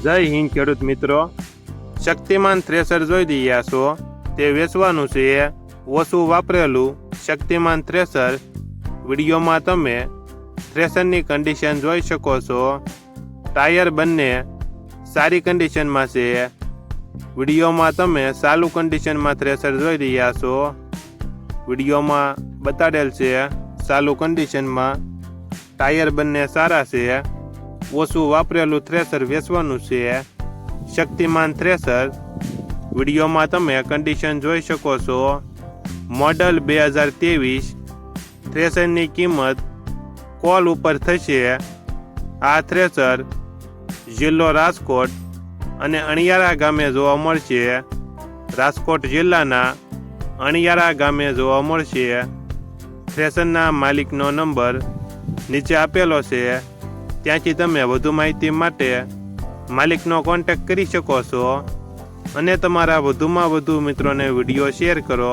જય હિન્દ ખેડૂત મિત્રો, શક્તિમાન થ્રેસર જોઈ રહ્યા છો તે વેચવાનું છે ઓછું વાપરેલું શક્તિમાન થ્રેસર. વિડીયોમાં તમે થ્રેસરની કન્ડિશન જોઈ શકો છો. ટાયર બંને સારી કન્ડિશનમાં છે. વિડીયોમાં તમે ચાલુ કન્ડિશનમાં થ્રેસર જોઈ રહ્યા છો. વિડીયોમાં બતાડેલ છે ચાલુ કન્ડિશનમાં. ટાયર બંને સારા છે. ઓછું વાપરેલું થ્રેસર વેચવાનું છે શક્તિમાન થ્રેસર. વિડીયોમાં તમે કન્ડિશન જોઈ શકો છો. મોડલ 2023. થ્રેસરની કિંમત કોલ ઉપર થશે. આ થ્રેસર જિલ્લો રાજકોટ અને અણિયારા ગામે જોવા મળશે. રાજકોટ જિલ્લાના અણિયારા ગામે જોવા મળશે. થ્રેસરના માલિકનો નંબર નીચે આપેલો છે. ત્યાંથી તમે વધુ માહિતી માટે માલિકનો કોન્ટેક્ટ કરી શકો છો અને તમારા વધુમાં વધુ મિત્રોને વિડીયો શેર કરો.